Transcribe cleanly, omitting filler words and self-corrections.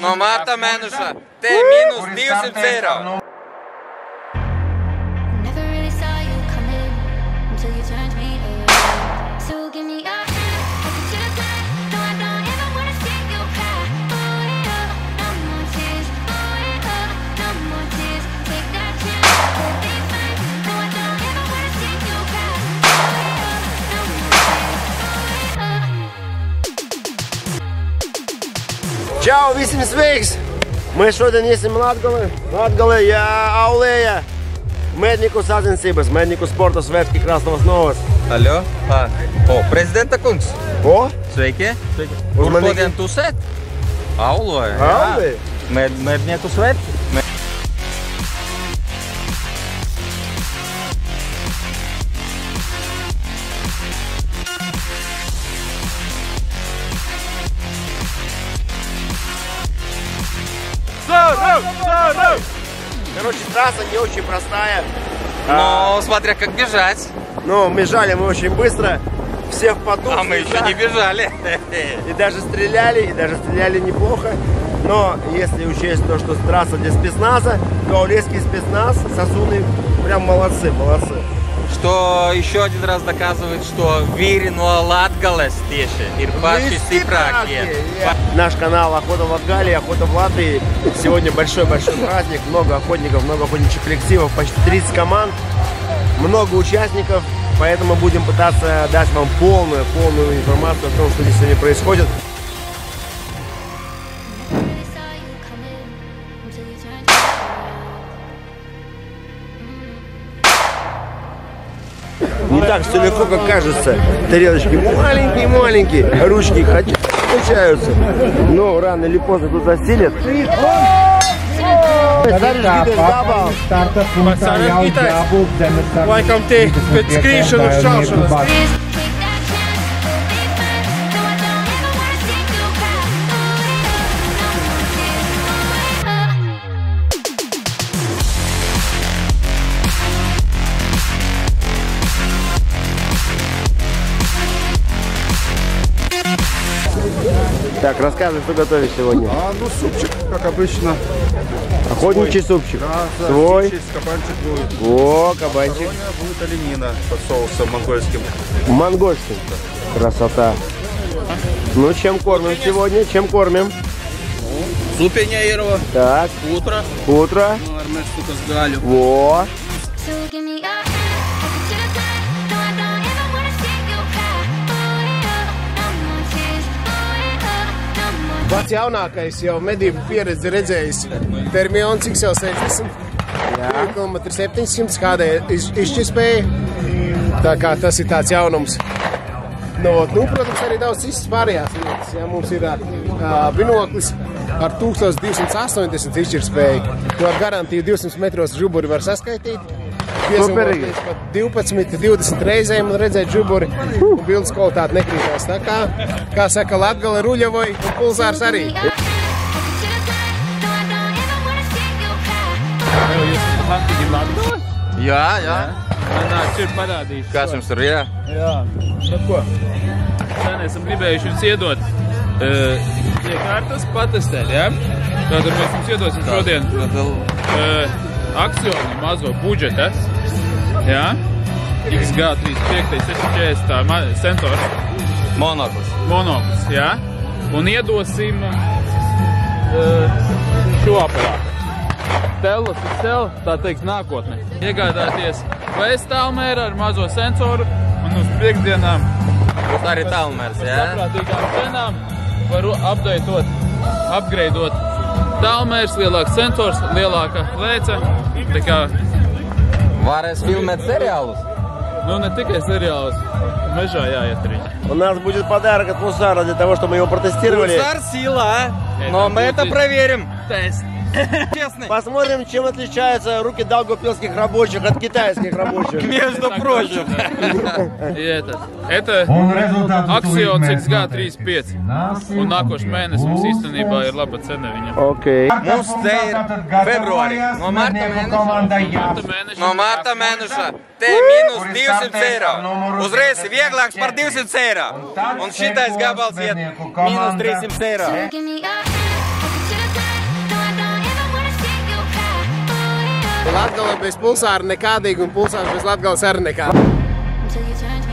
no marta mēneša te minus 200 eiro. Čau, visiem sveiks! Mēs šodien iesim Latgalē, Aulēja, mednieku sacensības, mednieku sporta svētki Krasnovas Novas. Aļo? O, prezidenta kungs. O? Sveiki. Kur šodien tusēt? Auloja. Aulēja? Mednieku svētki. Короче, трасса не очень простая. Но смотря как бежать. Но бежали мы очень быстро. Все в поту. А мы еще не бежали. И даже стреляли неплохо. Но если учесть то, что трасса для спецназа, то аулейский спецназ, сосуны прям молодцы. Что еще один раз доказывает, что Вири no Latgales tieši ir paši stiprākie. Наш канал Охота в Латгалии, Охота в Латвии. Сегодня большой-большой праздник. Много охотников, много охотничьих коллективов, почти 30 команд, много участников. Поэтому будем пытаться дать вам полную информацию о том, что здесь сегодня происходит. Не так все легко, как кажется. Тарелочки маленькие, ручки качаются. Но рано или поздно тут засилят. Laikam tie pēc skriešanas šaušanas. Так, рассказывай, что готовишь сегодня. Ну, супчик, как обычно. Охотничий супчик. Да, свой. Кабанчик будет. О, кабанчик. Сегодня будет оленина под соусом монгольским. Монгольским. Красота. Ну, чем кормим сегодня? Чем кормим? Зупеня Ирова. Так. Утро. Утро. Ну, армяш, сука, с галю. Во. Pats jaunākais jau medību pieredzi redzējis Termions XL 60, 700 kādē izšķispēja, tā kā tas ir tāds jaunums. Nu, protams, arī daudz citas pārējās lietas, ja mums ir binoklis ar 1280 izšķirspēju, to ar garantiju 200 metros žuburi var saskaitīt. Piesamoties pat 12-20 reizēm un redzēt žuburi, un bildes kvalitāte nekrītās. Tā kā saka Latgale Ruļavoji un Pulzārs arī. Jūs faktiski Latgale? Jā. Nāk, šeit parādīšu. Kas jums tur, jā? Jā. Nu ko? Sen esam gribējuši jums iedot iekārtas patestēt, jā? Tātad mēs jums iedosim šodien Axionu mazo budžeta, jā? XG35 640 sensors. Monoklis, jā? Un iedosim šo aparātu. Telus XL, tā teiks, nākotne. Iegādāties VS tālmēra ar mazo sensoru un uz priekšdienām Būs arī tālmērs, jā? saprātīgām cenām varu upgradeot tālmērs, lielāks sensors, lielāka lēca. Tā kā Varēs filmēt seriālus? Ну, не только сериал, межа ятрень. У нас будет подарок от Пулсара для того, чтобы мы его протестировали. Пулсар сила, но мы это проверим. Тест. Честный. Посмотрим, чем отличаются руки даугавпилских рабочих от китайских рабочих. Между прочим. Это Axions XG35. Un nākošais mēnesis mums īstenībā ir laba cena viņam. Okei. Mums te ir februārī. No marta mēneša te minus 200 eiro. Uzreiz vieglāks par 200 eiro. Un šitais gabals iet minus 300 eiro. Latgale bez pulsāra nekādīgi un pulsārs bez Latgales arī nekādīgi. Until you turn